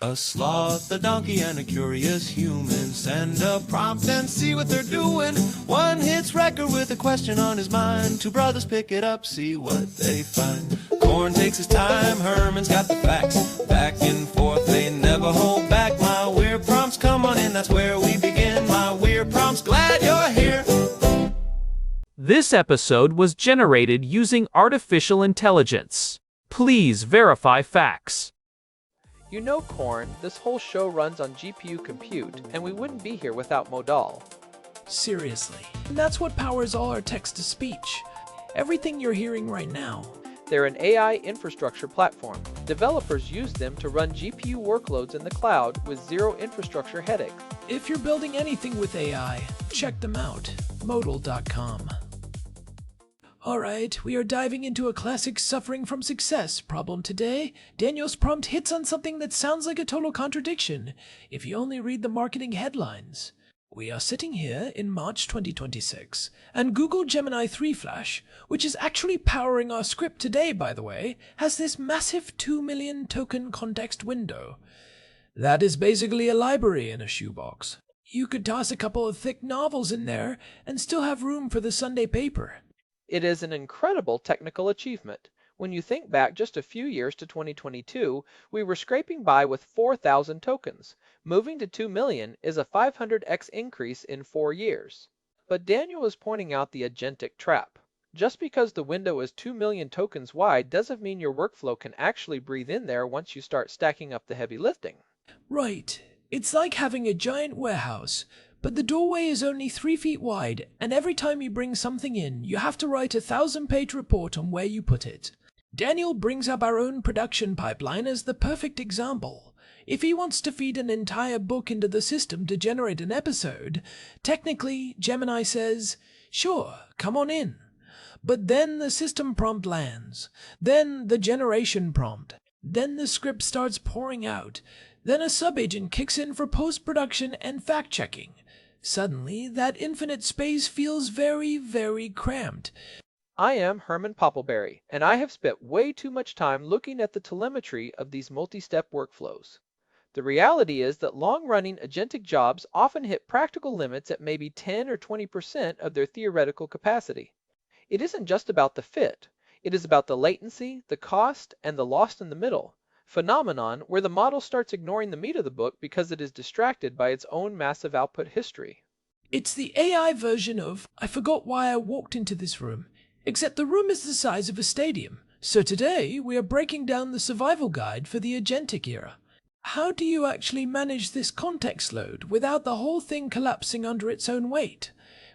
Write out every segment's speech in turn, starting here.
A sloth, a donkey, and a curious human. Send a prompt and see what they're doing. One hits record with a question on his mind. Two brothers pick it up, see what they find. Corn takes his time, Herman's got the facts. Back and forth, they never hold back. My weird prompts, come on in, that's where we begin. My weird prompts, glad you're here. This episode was generated using artificial intelligence. Please verify facts. You know, Corn, this whole show runs on GPU compute, and we wouldn't be here without Modal. Seriously. And that's what powers all our text-to-speech. Everything you're hearing right now. They're an AI infrastructure platform. Developers use them to run GPU workloads in the cloud with zero infrastructure headaches. If you're building anything with AI, check them out. Modal.com. Alright, we are diving into a classic suffering from success problem today. Daniel's prompt hits on something that sounds like a total contradiction, if you only read the marketing headlines. We are sitting here in March 2026, and Google Gemini 3 Flash, which is actually powering our script today, by the way, has this massive 2 million token context window. That is basically a library in a shoebox. You could toss a couple of thick novels in there and still have room for the Sunday paper. It is an incredible technical achievement. When you think back just a few years to 2022, we were scraping by with 4,000 tokens. Moving to 2 million is a 500x increase in 4 years. But Daniel is pointing out the agentic trap. Just because the window is 2 million tokens wide doesn't mean your workflow can actually breathe in there once you start stacking up the heavy lifting. Right. It's like having a giant warehouse, but the doorway is only 3 feet wide, and every time you bring something in, you have to write a 1,000-page report on where you put it. Daniel brings up our own production pipeline as the perfect example. If he wants to feed an entire book into the system to generate an episode, technically, Gemini says, "Sure, come on in." But then the system prompt lands, then the generation prompt, then the script starts pouring out, then a subagent kicks in for post-production and fact-checking. Suddenly, that infinite space feels very, very cramped. I am Herman Poppleberry, and I have spent way too much time looking at the telemetry of these multi-step workflows. The reality is that long-running agentic jobs often hit practical limits at maybe 10 or 20% of their theoretical capacity. It isn't just about the fit. It is about the latency, the cost, and the lost in the middle phenomenon where the model starts ignoring the meat of the book because it is distracted by its own massive output history. It's the AI version of "I forgot why I walked into this room," except the room is the size of a stadium. So today, we are breaking down the survival guide for the agentic era. How do you actually manage this context load without the whole thing collapsing under its own weight?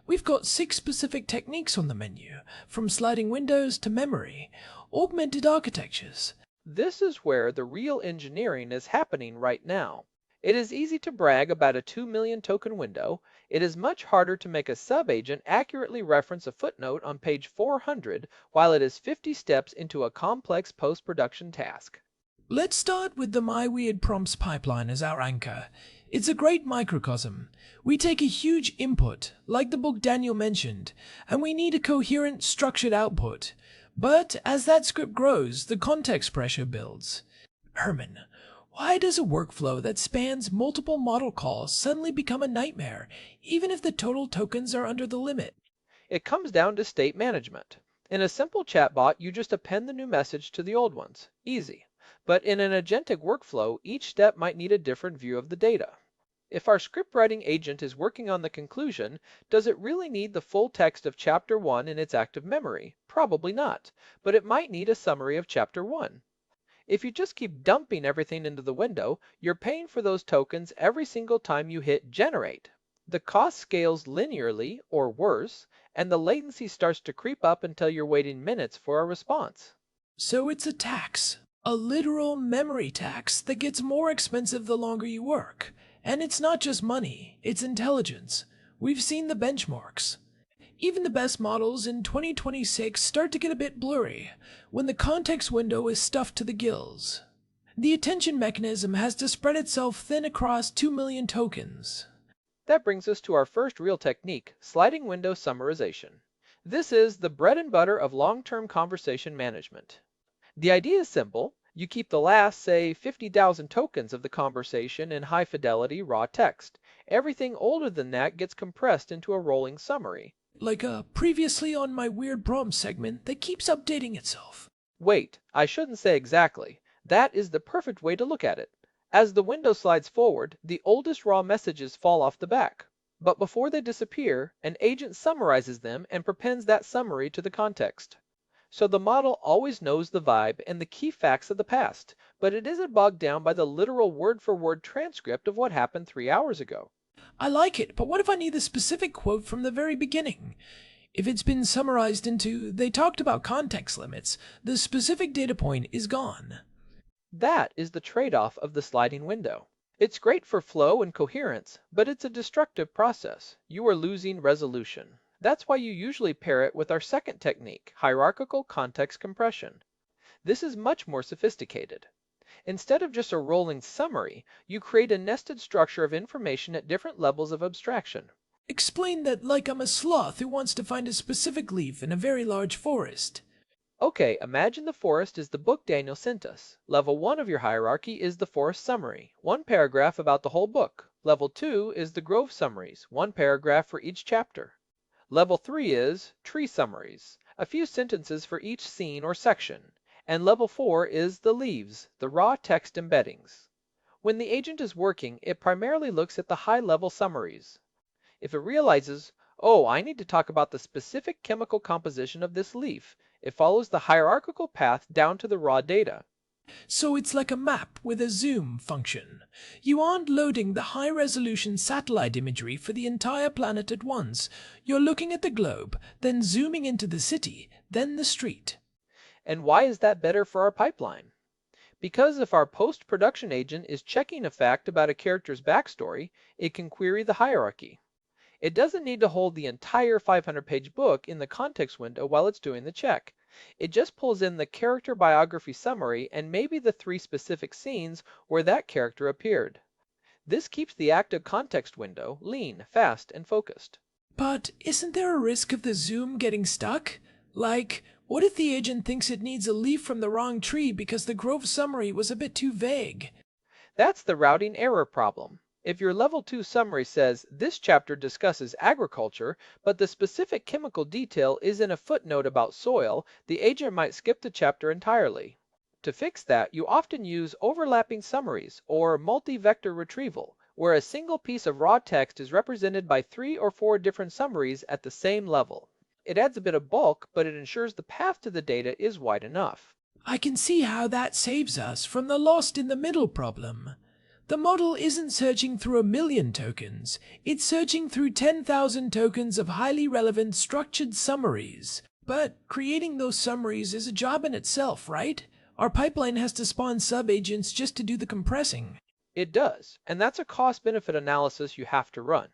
We've got 6 specific techniques on the menu, from sliding windows to memory, augmented architectures. This is where the real engineering is happening right now. It is easy to brag about a 2 million token window. It is much harder to make a subagent accurately reference a footnote on page 400 while it is 50 steps into a complex post-production task. Let's start with the My Weird Prompts pipeline as our anchor. It's a great microcosm. We take a huge input, like the book Daniel mentioned, and we need a coherent, structured output. But as that script grows, the context pressure builds. Herman, why does a workflow that spans multiple model calls suddenly become a nightmare, even if the total tokens are under the limit? It comes down to state management. In a simple chatbot, you just append the new message to the old ones. Easy. But in an agentic workflow, each step might need a different view of the data. If our script writing agent is working on the conclusion, does it really need the full text of Chapter 1 in its active memory? Probably not, but it might need a summary of Chapter 1. If you just keep dumping everything into the window, you're paying for those tokens every single time you hit generate. The cost scales linearly, or worse, and the latency starts to creep up until you're waiting minutes for a response. So it's a tax, a literal memory tax that gets more expensive the longer you work. And it's not just money, it's intelligence. We've seen the benchmarks. Even the best models in 2026 start to get a bit blurry when the context window is stuffed to the gills. The attention mechanism has to spread itself thin across 2 million tokens. That brings us to our first real technique, sliding window summarization. This is the bread and butter of long-term conversation management. The idea is simple. You keep the last, say, 50,000 tokens of the conversation in high-fidelity raw text. Everything older than that gets compressed into a rolling summary. Like previously on my weird prompt segment that keeps updating itself. Wait, I shouldn't say exactly. That is the perfect way to look at it. As the window slides forward, the oldest raw messages fall off the back. But before they disappear, an agent summarizes them and prepends that summary to the context. So the model always knows the vibe and the key facts of the past, but it isn't bogged down by the literal word-for-word transcript of what happened 3 hours ago. I like it, but what if I need the specific quote from the very beginning? If it's been summarized into, they talked about context limits, the specific data point is gone. That is the trade-off of the sliding window. It's great for flow and coherence, but it's a destructive process. You are losing resolution. That's why you usually pair it with our second technique, hierarchical context compression. This is much more sophisticated. Instead of just a rolling summary, you create a nested structure of information at different levels of abstraction. Explain that like I'm a sloth who wants to find a specific leaf in a very large forest. Okay, imagine the forest is the book Daniel sent us. Level 1 of your hierarchy is the forest summary, one paragraph about the whole book. Level 2 is the grove summaries, one paragraph for each chapter. Level 3 is tree summaries, a few sentences for each scene or section. And level 4 is the leaves, the raw text embeddings. When the agent is working, it primarily looks at the high-level summaries. If it realizes, oh, I need to talk about the specific chemical composition of this leaf, it follows the hierarchical path down to the raw data. So it's like a map with a zoom function. You aren't loading the high-resolution satellite imagery for the entire planet at once. You're looking at the globe, then zooming into the city, then the street. And why is that better for our pipeline? Because if our post-production agent is checking a fact about a character's backstory, it can query the hierarchy. It doesn't need to hold the entire 500-page book in the context window while it's doing the check. It just pulls in the character biography summary and maybe the 3 specific scenes where that character appeared. This keeps the active context window lean, fast, and focused. But isn't there a risk of the zoom getting stuck? Like, what if the agent thinks it needs a leaf from the wrong tree because the grove summary was a bit too vague? That's the routing error problem. If your level 2 summary says this chapter discusses agriculture, but the specific chemical detail is in a footnote about soil, the agent might skip the chapter entirely. To fix that, you often use overlapping summaries or multi-vector retrieval, where a single piece of raw text is represented by 3 or 4 different summaries at the same level. It adds a bit of bulk, but it ensures the path to the data is wide enough. I can see how that saves us from the lost in the middle problem. The model isn't searching through 1,000,000 tokens, it's searching through 10,000 tokens of highly relevant structured summaries. But creating those summaries is a job in itself, right? Our pipeline has to spawn sub-agents just to do the compressing. It does, and that's a cost-benefit analysis you have to run.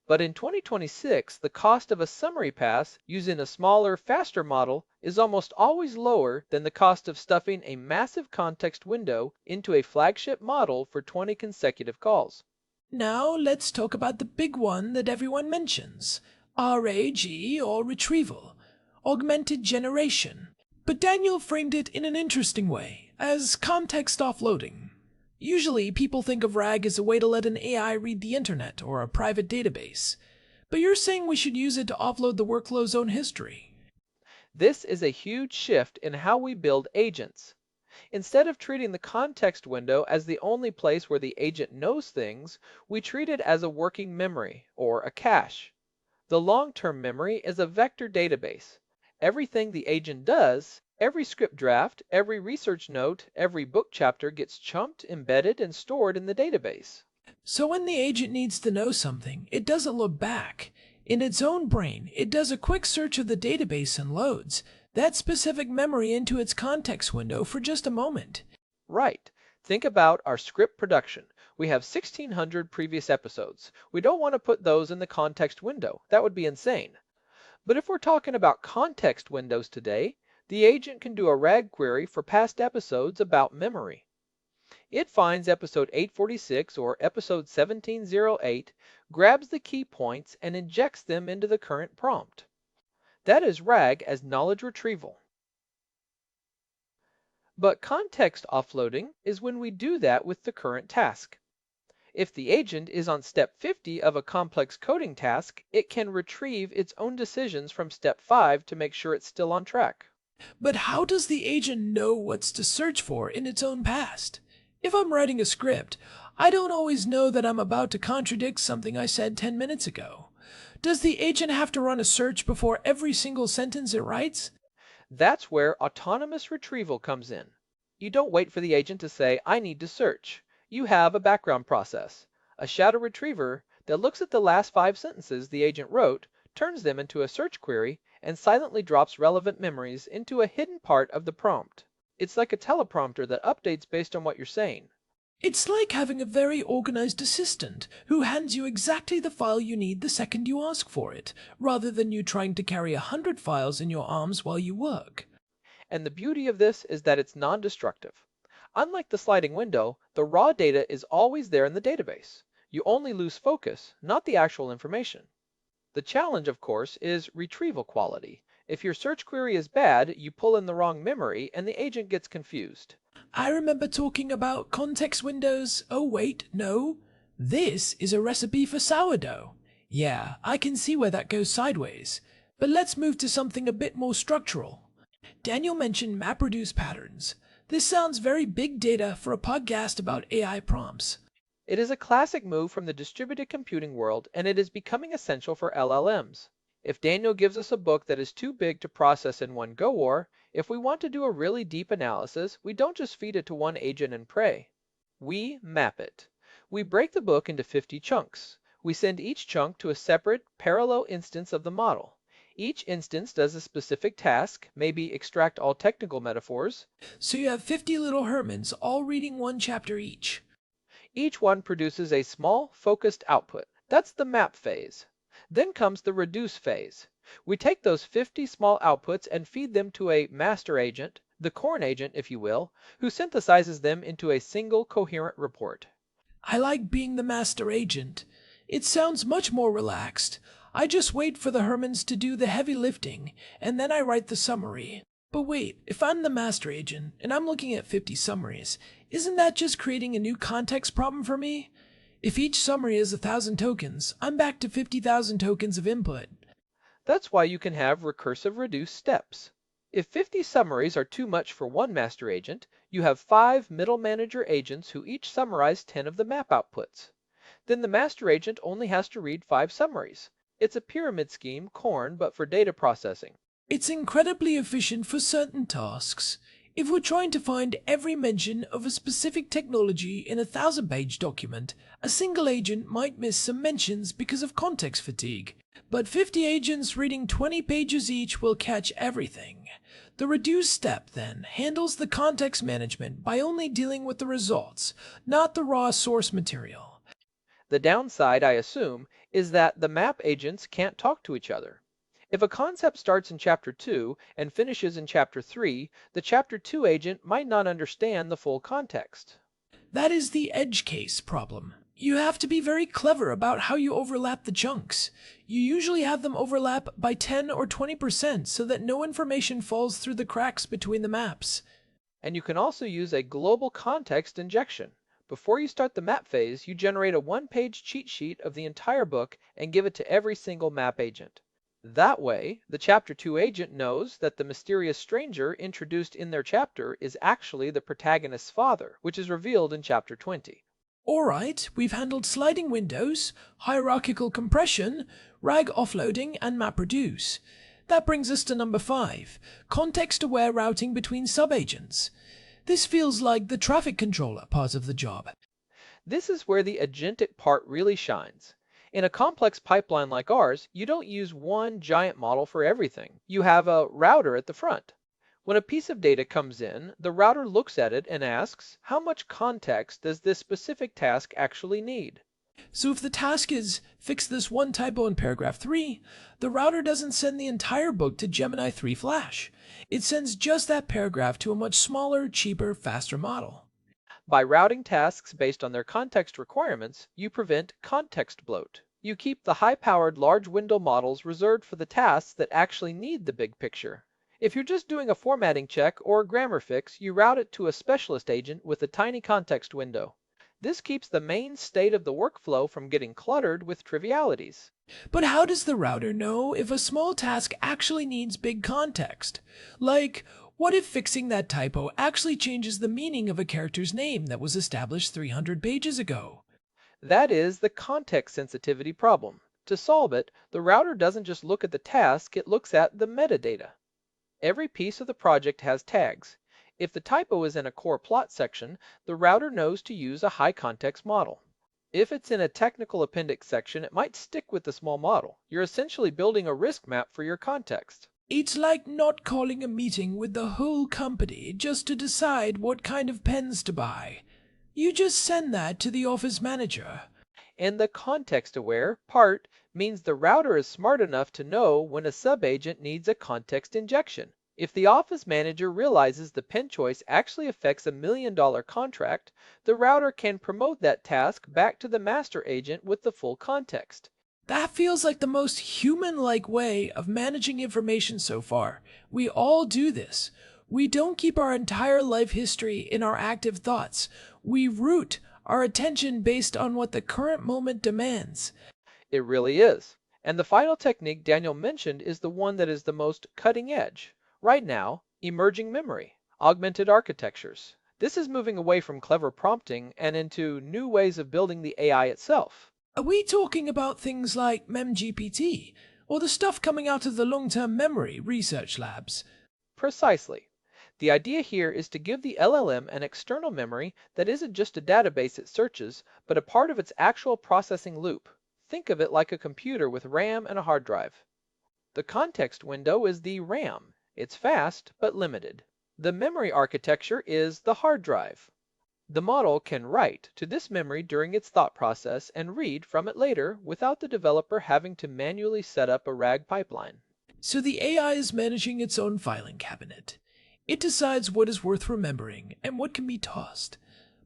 But in 2026, the cost of a summary pass using a smaller, faster model is almost always lower than the cost of stuffing a massive context window into a flagship model for 20 consecutive calls. Now let's talk about the big one that everyone mentions, RAG or retrieval, augmented generation. But Daniel framed it in an interesting way, as context offloading. Usually, people think of RAG as a way to let an AI read the internet or a private database. But you're saying we should use it to offload the workflow's own history. This is a huge shift in how we build agents. Instead of treating the context window as the only place where the agent knows things, we treat it as a working memory, or a cache. The long-term memory is a vector database. Everything the agent does, every script draft, every research note, every book chapter gets chunked, embedded, and stored in the database. So when the agent needs to know something, it doesn't look back. In its own brain, it does a quick search of the database and loads that specific memory into its context window for just a moment. Right. Think about our script production. We have 1,600 previous episodes. We don't want to put those in the context window. That would be insane. But if we're talking about context windows today, the agent can do a RAG query for past episodes about memory. It finds episode 846 or episode 1708, grabs the key points, and injects them into the current prompt. That is RAG as knowledge retrieval. But context offloading is when we do that with the current task. If the agent is on step 50 of a complex coding task, it can retrieve its own decisions from step 5 to make sure it's still on track. But how does the agent know what's to search for in its own past? If I'm writing a script, I don't always know that I'm about to contradict something I said 10 minutes ago. Does the agent have to run a search before every single sentence it writes? That's where autonomous retrieval comes in. You don't wait for the agent to say, I need to search. You have a background process, a shadow retriever that looks at the last 5 sentences the agent wrote, turns them into a search query, and silently drops relevant memories into a hidden part of the prompt. It's like a teleprompter that updates based on what you're saying. It's like having a very organized assistant who hands you exactly the file you need the second you ask for it, rather than you trying to carry 100 files in your arms while you work. And the beauty of this is that it's non-destructive. Unlike the sliding window, the raw data is always there in the database. You only lose focus, not the actual information. The challenge, of course, is retrieval quality. If your search query is bad, you pull in the wrong memory and the agent gets confused. I remember talking about context windows. Oh wait, no. This is a recipe for sourdough. Yeah, I can see where that goes sideways. But let's move to something a bit more structural. Daniel mentioned MapReduce patterns. This sounds very big data for a podcast about AI prompts. It is a classic move from the distributed computing world, and it is becoming essential for LLMs. If Daniel gives us a book that is too big to process in one go, or if we want to do a really deep analysis, we don't just feed it to one agent and pray. We map it. We break the book into 50 chunks. We send each chunk to a separate, parallel instance of the model. Each instance does a specific task, maybe extract all technical metaphors. So you have 50 little Hermans all reading one chapter each. Each one produces a small, focused output. That's the map phase. Then comes the reduce phase. We take those 50 small outputs and feed them to a master agent, the corn agent if you will, who synthesizes them into a single coherent report. I like being the master agent. It sounds much more relaxed. I just wait for the Hermans to do the heavy lifting, and then I write the summary. But wait, if I'm the master agent, and I'm looking at 50 summaries, isn't that just creating a new context problem for me? If each summary is 1,000 tokens, I'm back to 50,000 tokens of input. That's why you can have recursive reduce steps. If 50 summaries are too much for one master agent, you have 5 middle manager agents who each summarize 10 of the map outputs. Then the master agent only has to read 5 summaries. It's a pyramid scheme, corn, but for data processing. It's incredibly efficient for certain tasks. If we're trying to find every mention of a specific technology in a 1,000-page document, a single agent might miss some mentions because of context fatigue. But 50 agents reading 20 pages each will catch everything. The reduce step, then, handles the context management by only dealing with the results, not the raw source material. The downside, I assume, is that the map agents can't talk to each other. If a concept starts in Chapter 2 and finishes in Chapter 3, the Chapter 2 agent might not understand the full context. That is the edge case problem. You have to be very clever about how you overlap the chunks. You usually have them overlap by 10 or 20% so that no information falls through the cracks between the maps. And you can also use a global context injection. Before you start the map phase, you generate a one-page cheat sheet of the entire book and give it to every single map agent. That way, the Chapter 2 agent knows that the mysterious stranger introduced in their chapter is actually the protagonist's father, which is revealed in Chapter 20. Alright, we've handled sliding windows, hierarchical compression, RAG offloading, and MapReduce. That brings us to number 5, context-aware routing between subagents. This feels like the traffic controller part of the job. This is where the agentic part really shines. In a complex pipeline like ours, you don't use one giant model for everything. You have a router at the front. When a piece of data comes in, the router looks at it and asks, how much context does this specific task actually need? So if the task is fix this one typo in paragraph 3, the router doesn't send the entire book to Gemini 3 Flash. It sends just that paragraph to a much smaller, cheaper, faster model. By routing tasks based on their context requirements, you prevent context bloat. You keep the high-powered large window models reserved for the tasks that actually need the big picture. If you're just doing a formatting check or a grammar fix, you route it to a specialist agent with a tiny context window. This keeps the main state of the workflow from getting cluttered with trivialities. But how does the router know if a small task actually needs big context? Like, what if fixing that typo actually changes the meaning of a character's name that was established 300 pages ago? That is the context sensitivity problem. To solve it, the router doesn't just look at the task, it looks at the metadata. Every piece of the project has tags. If the typo is in a core plot section, the router knows to use a high context model. If it's in a technical appendix section, it might stick with the small model. You're essentially building a risk map for your context. It's like not calling a meeting with the whole company just to decide what kind of pens to buy. You just send that to the office manager. And the context-aware part means the router is smart enough to know when a subagent needs a context injection. If the office manager realizes the pen choice actually affects $1 million contract, the router can promote that task back to the master agent with the full context. That feels like the most human-like way of managing information so far. We all do this. We don't keep our entire life history in our active thoughts. We route our attention based on what the current moment demands. It really is. And the final technique Daniel mentioned is the one that is the most cutting edge. Right now, emerging memory, augmented architectures. This is moving away from clever prompting and into new ways of building the AI itself. Are we talking about things like MemGPT, or the stuff coming out of the long-term memory research labs? Precisely. The idea here is to give the LLM an external memory that isn't just a database it searches, but a part of its actual processing loop. Think of it like a computer with RAM and a hard drive. The context window is the RAM. It's fast, but limited. The memory architecture is the hard drive. The model can write to this memory during its thought process and read from it later without the developer having to manually set up a RAG pipeline. So the AI is managing its own filing cabinet. It decides what is worth remembering and what can be tossed.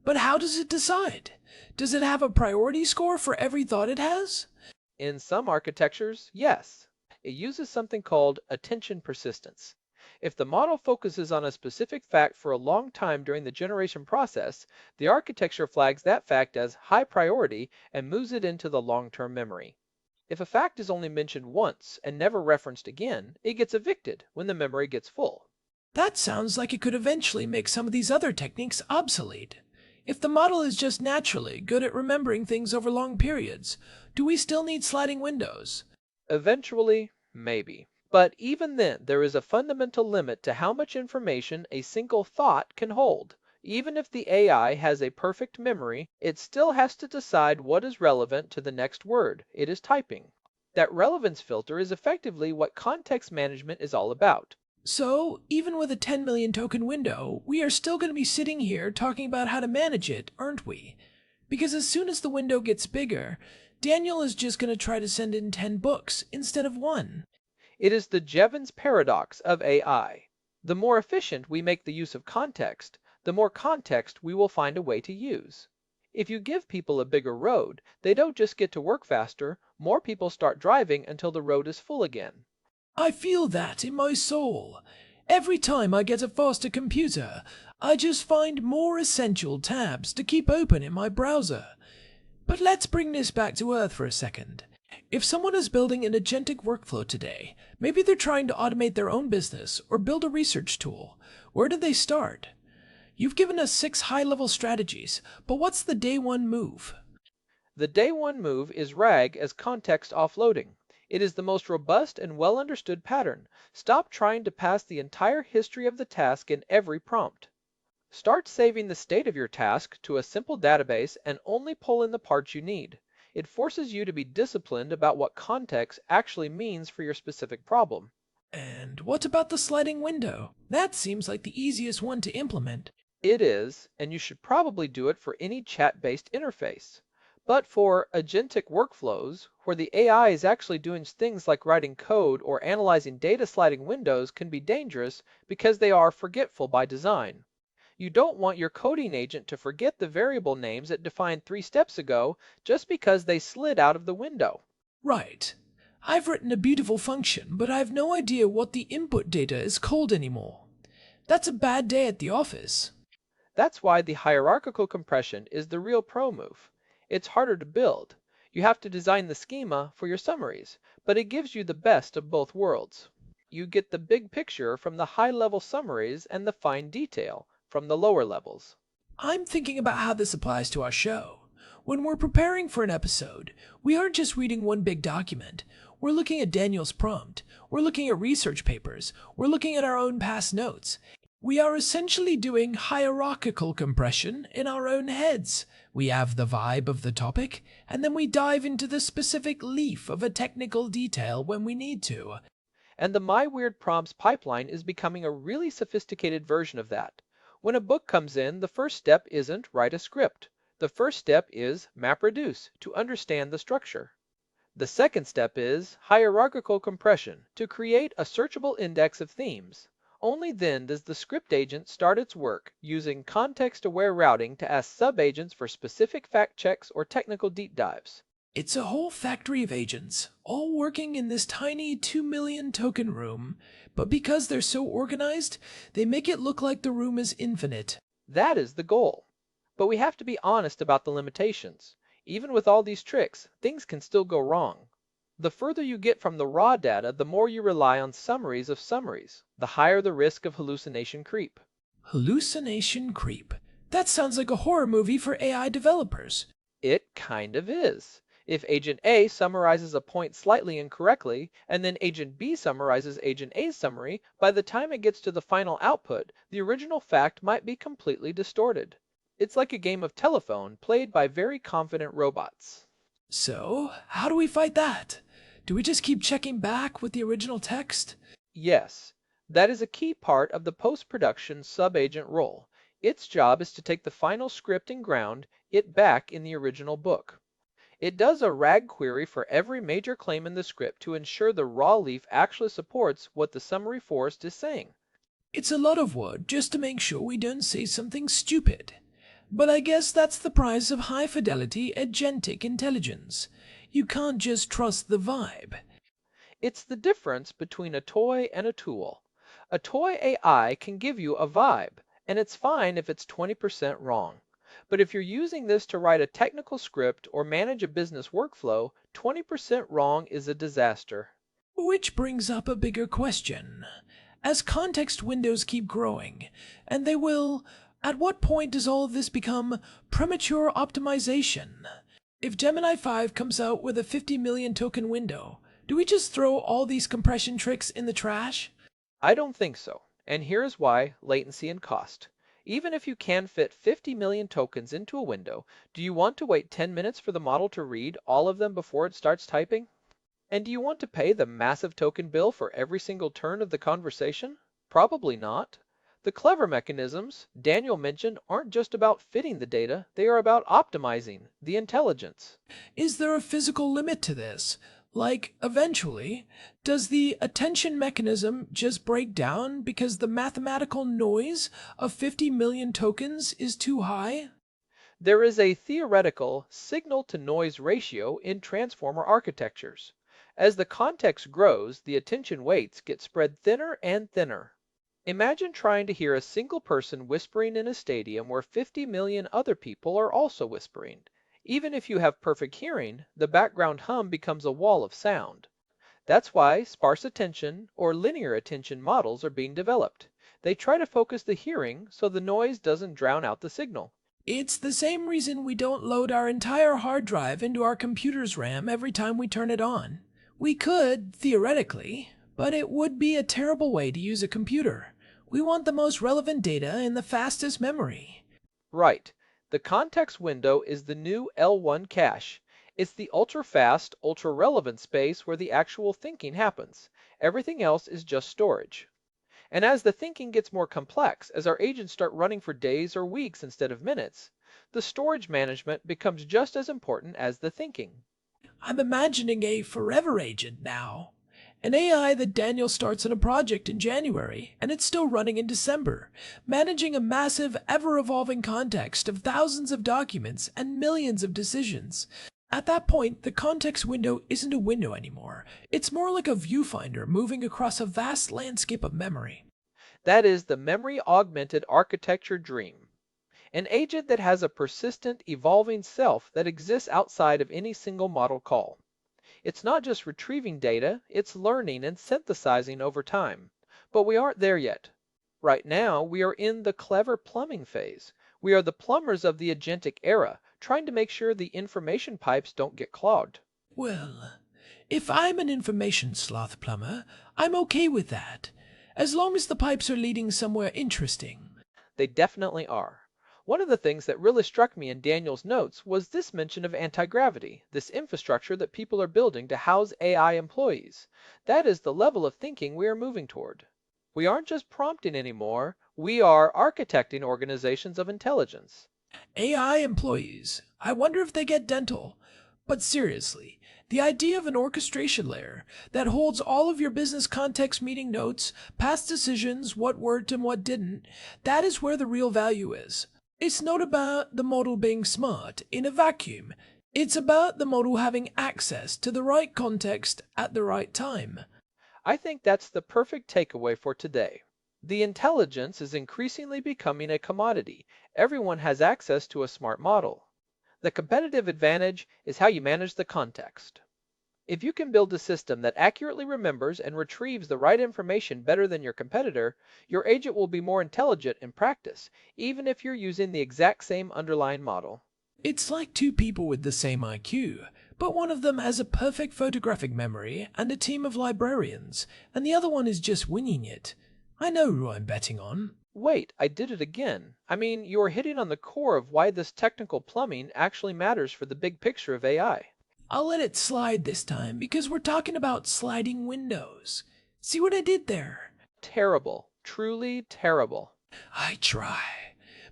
But how does it decide? Does it have a priority score for every thought it has? In some architectures, yes. It uses something called attention persistence. If the model focuses on a specific fact for a long time during the generation process, the architecture flags that fact as high priority and moves it into the long-term memory. If a fact is only mentioned once and never referenced again, it gets evicted when the memory gets full. That sounds like it could eventually make some of these other techniques obsolete. If the model is just naturally good at remembering things over long periods, do we still need sliding windows? Eventually, maybe. But even then, there is a fundamental limit to how much information a single thought can hold. Even if the AI has a perfect memory, it still has to decide what is relevant to the next word it is typing. That relevance filter is effectively what context management is all about. So, even with a 10 million token window, we are still going to be sitting here talking about how to manage it, aren't we? Because as soon as the window gets bigger, Daniel is just going to try to send in 10 books instead of one. It is the Jevons paradox of AI. The more efficient we make the use of context, the more context we will find a way to use. If you give people a bigger road, they don't just get to work faster, more people start driving until the road is full again. I feel that in my soul. Every time I get a faster computer, I just find more essential tabs to keep open in my browser. But let's bring this back to Earth for a second. If someone is building an agentic workflow today, maybe they're trying to automate their own business or build a research tool, where do they start? You've given us 6 high-level strategies, but what's the day one move? The day one move is RAG as context offloading. It is the most robust and well understood pattern. Stop trying to pass the entire history of the task in every prompt. Start saving the state of your task to a simple database and only pull in the parts you need. It forces you to be disciplined about what context actually means for your specific problem. And what about the sliding window? That seems like the easiest one to implement. It is, and you should probably do it for any chat-based interface. But for agentic workflows, where the AI is actually doing things like writing code or analyzing data, sliding windows can be dangerous because they are forgetful by design. You don't want your coding agent to forget the variable names it defined 3 steps ago just because they slid out of the window. Right. I've written a beautiful function, but I have no idea what the input data is called anymore. That's a bad day at the office. That's why the hierarchical compression is the real pro move. It's harder to build. You have to design the schema for your summaries, but it gives you the best of both worlds. You get the big picture from the high-level summaries and the fine detail from the lower levels. I'm thinking about how this applies to our show. When we're preparing for an episode, we aren't just reading one big document. We're looking at Daniel's prompt. We're looking at research papers. We're looking at our own past notes. We are essentially doing hierarchical compression in our own heads. We have the vibe of the topic, and then we dive into the specific leaf of a technical detail when we need to. And the My Weird Prompts pipeline is becoming a really sophisticated version of that. When a book comes in, the first step isn't write a script. The first step is MapReduce to understand the structure. The second step is hierarchical compression to create a searchable index of themes. Only then does the script agent start its work using context-aware routing to ask sub-agents for specific fact checks or technical deep dives. It's a whole factory of agents, all working in this tiny 2 million token room, but because they're so organized, they make it look like the room is infinite. That is the goal. But we have to be honest about the limitations. Even with all these tricks, things can still go wrong. The further you get from the raw data, the more you rely on summaries of summaries, the higher the risk of hallucination creep. Hallucination creep. That sounds like a horror movie for AI developers. It kind of is. If Agent A summarizes a point slightly incorrectly, and then Agent B summarizes Agent A's summary, by the time it gets to the final output, the original fact might be completely distorted. It's like a game of telephone played by very confident robots. So, how do we fight that? Do we just keep checking back with the original text? Yes, that is a key part of the post-production sub-agent role. Its job is to take the final script and ground it back in the original book. It does a RAG query for every major claim in the script to ensure the raw leaf actually supports what the summary forest is saying. It's a lot of work just to make sure we don't say something stupid. But I guess that's the price of high-fidelity agentic intelligence. You can't just trust the vibe. It's the difference between a toy and a tool. A toy AI can give you a vibe, and it's fine if it's 20% wrong. But if you're using this to write a technical script or manage a business workflow, 20% wrong is a disaster. Which brings up a bigger question. As context windows keep growing, and they will, at what point does all of this become premature optimization? If Gemini 5 comes out with a 50 million token window, do we just throw all these compression tricks in the trash? I don't think so, and here's why: latency and cost. Even if you can fit 50 million tokens into a window, do you want to wait 10 minutes for the model to read all of them before it starts typing? And do you want to pay the massive token bill for every single turn of the conversation? Probably not. The clever mechanisms Daniel mentioned aren't just about fitting the data, they are about optimizing the intelligence. Is there a physical limit to this? Like, eventually, does the attention mechanism just break down because the mathematical noise of 50 million tokens is too high? There is a theoretical signal-to-noise ratio in transformer architectures. As the context grows, the attention weights get spread thinner and thinner. Imagine trying to hear a single person whispering in a stadium where 50 million other people are also whispering. Even if you have perfect hearing, the background hum becomes a wall of sound. That's why sparse attention or linear attention models are being developed. They try to focus the hearing so the noise doesn't drown out the signal. It's the same reason we don't load our entire hard drive into our computer's RAM every time we turn it on. We could, theoretically, but it would be a terrible way to use a computer. We want the most relevant data in the fastest memory. Right. The context window is the new L1 cache. It's the ultra-fast, ultra-relevant space where the actual thinking happens. Everything else is just storage. And as the thinking gets more complex, as our agents start running for days or weeks instead of minutes, the storage management becomes just as important as the thinking. I'm imagining a forever agent now. An AI that Daniel starts on a project in January, and it's still running in December, managing a massive, ever-evolving context of thousands of documents and millions of decisions. At that point, the context window isn't a window anymore. It's more like a viewfinder moving across a vast landscape of memory. That is the memory-augmented architecture dream. An agent that has a persistent, evolving self that exists outside of any single model call. It's not just retrieving data, it's learning and synthesizing over time. But we aren't there yet. Right now, we are in the clever plumbing phase. We are the plumbers of the agentic era, trying to make sure the information pipes don't get clogged. Well, if I'm an information sloth plumber, I'm okay with that, as long as the pipes are leading somewhere interesting. They definitely are. One of the things that really struck me in Daniel's notes was this mention of anti-gravity, this infrastructure that people are building to house AI employees. That is the level of thinking we are moving toward. We aren't just prompting anymore, we are architecting organizations of intelligence. AI employees. I wonder if they get dental. But seriously, the idea of an orchestration layer that holds all of your business context meeting notes, past decisions, what worked and what didn't, that is where the real value is. It's not about the model being smart in a vacuum. It's about the model having access to the right context at the right time. I think that's the perfect takeaway for today. The intelligence is increasingly becoming a commodity. Everyone has access to a smart model. The competitive advantage is how you manage the context. If you can build a system that accurately remembers and retrieves the right information better than your competitor, your agent will be more intelligent in practice, even if you're using the exact same underlying model. It's like two people with the same IQ, but one of them has a perfect photographic memory and a team of librarians, and the other one is just winging it. I know who I'm betting on. Wait, I did it again. I mean, you are hitting on the core of why this technical plumbing actually matters for the big picture of AI. I'll let it slide this time because we're talking about sliding windows. See what I did there? Terrible. Truly terrible. I try.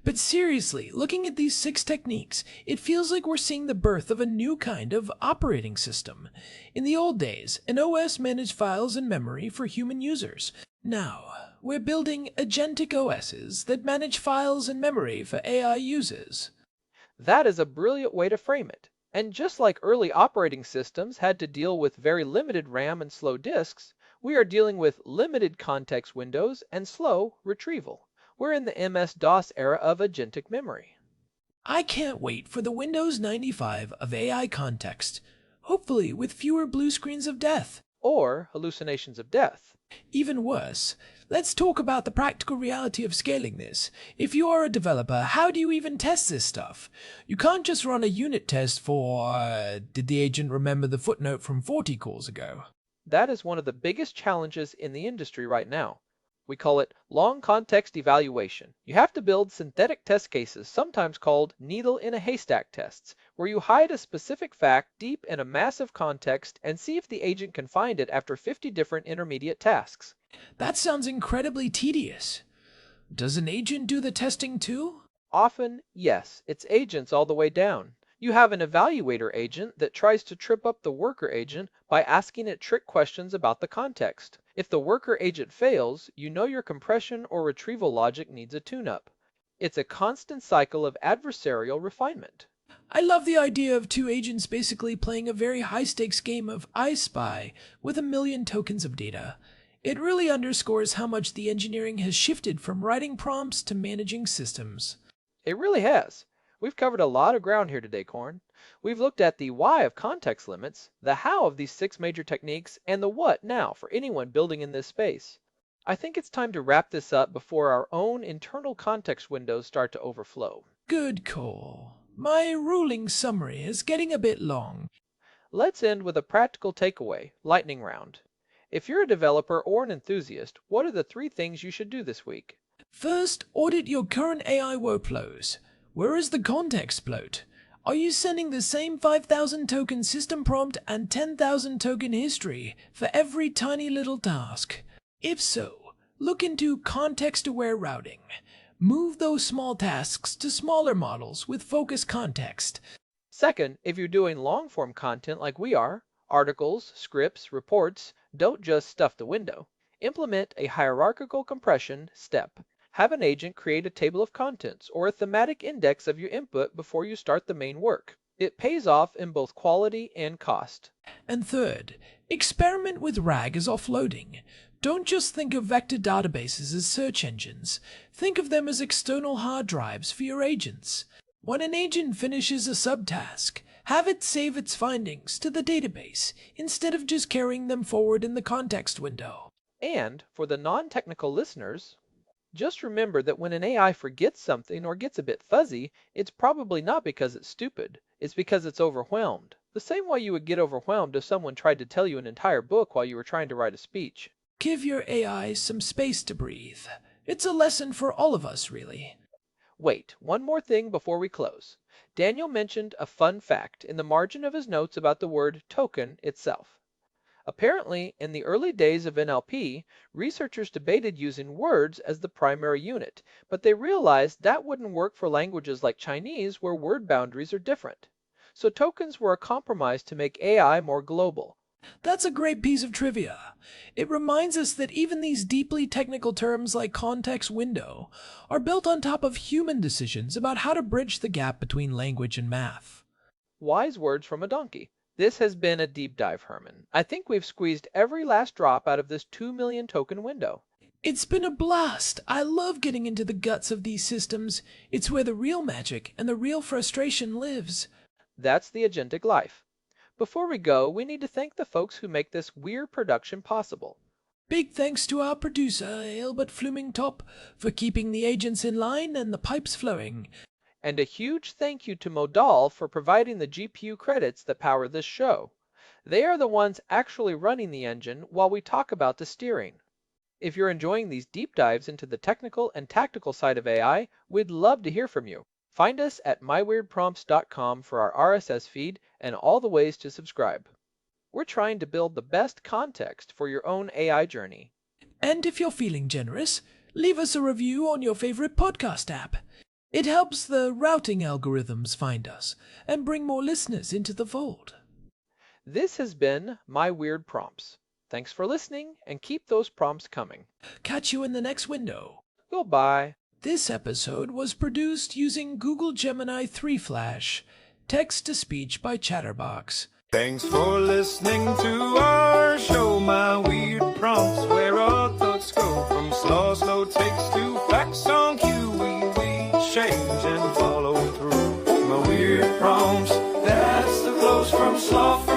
But seriously, looking at these 6 techniques, it feels like we're seeing the birth of a new kind of operating system. In the old days, an OS managed files and memory for human users. Now, we're building agentic OSs that manage files and memory for AI users. That is a brilliant way to frame it. And just like early operating systems had to deal with very limited RAM and slow disks, we are dealing with limited context windows and slow retrieval. We're in the MS-DOS era of agentic memory. I can't wait for the Windows 95 of AI context, hopefully with fewer blue screens of death. Or hallucinations of death. Even worse, let's talk about the practical reality of scaling this. If you are a developer, how do you even test this stuff? You can't just run a unit test for, did the agent remember the footnote from 40 calls ago? That is one of the biggest challenges in the industry right now. We call it long context evaluation. You have to build synthetic test cases, sometimes called needle in a haystack tests, where you hide a specific fact deep in a massive context and see if the agent can find it after 50 different intermediate tasks. That sounds incredibly tedious. Does an agent do the testing too? Often, yes, it's agents all the way down. You have an evaluator agent that tries to trip up the worker agent by asking it trick questions about the context. If the worker agent fails, you know your compression or retrieval logic needs a tune-up. It's a constant cycle of adversarial refinement. I love the idea of 2 agents basically playing a very high-stakes game of I Spy with 1,000,000 tokens of data. It really underscores how much the engineering has shifted from writing prompts to managing systems. It really has. We've covered a lot of ground here today, Corn. We've looked at the why of context limits, the how of these 6 major techniques, and the what now for anyone building in this space. I think it's time to wrap this up before our own internal context windows start to overflow. Good call. My ruling summary is getting a bit long. Let's end with a practical takeaway, lightning round. If you're a developer or an enthusiast, what are the 3 things you should do this week? First, audit your current AI workflows. Where is the context bloat? Are you sending the same 5,000 token system prompt and 10,000 token history for every tiny little task? If so, look into context-aware routing. Move those small tasks to smaller models with focused context. Second, if you're doing long-form content like we are, articles, scripts, reports, don't just stuff the window. Implement a hierarchical compression step. Have an agent create a table of contents or a thematic index of your input before you start the main work. It pays off in both quality and cost. And third, experiment with RAG as offloading. Don't just think of vector databases as search engines. Think of them as external hard drives for your agents. When an agent finishes a subtask, have it save its findings to the database instead of just carrying them forward in the context window. And for the non-technical listeners, just remember that when an AI forgets something or gets a bit fuzzy, it's probably not because it's stupid. It's because it's overwhelmed. The same way you would get overwhelmed if someone tried to tell you an entire book while you were trying to write a speech. Give your AI some space to breathe. It's a lesson for all of us, really. Wait, one more thing before we close. Daniel mentioned a fun fact in the margin of his notes about the word token itself. Apparently, in the early days of NLP, researchers debated using words as the primary unit, but they realized that wouldn't work for languages like Chinese where word boundaries are different. So tokens were a compromise to make AI more global. That's a great piece of trivia. It reminds us that even these deeply technical terms like context window are built on top of human decisions about how to bridge the gap between language and math. Wise words from a donkey. This has been a deep dive, Herman. I think we've squeezed every last drop out of this 2 million token window. It's been a blast. I love getting into the guts of these systems. It's where the real magic and the real frustration lives. That's the agentic life. Before we go, we need to thank the folks who make this weird production possible. Big thanks to our producer, Albert Flumingtop, for keeping the agents in line and the pipes flowing. And a huge thank you to Modal for providing the GPU credits that power this show. They are the ones actually running the engine while we talk about the steering. If you're enjoying these deep dives into the technical and tactical side of AI, we'd love to hear from you. Find us at myweirdprompts.com for our RSS feed and all the ways to subscribe. We're trying to build the best context for your own AI journey. And if you're feeling generous, leave us a review on your favorite podcast app. It helps the routing algorithms find us and bring more listeners into the fold. This has been My Weird Prompts. Thanks for listening, and keep those prompts coming. Catch you in the next window. Goodbye. This episode was produced using Google Gemini 3 Flash, text-to-speech by Chatterbox. Thanks for listening to our show, My Weird Prompts, where our thoughts go from slow takes to facts on cue. We change and follow through. My weird prompts, that's the flows from sloth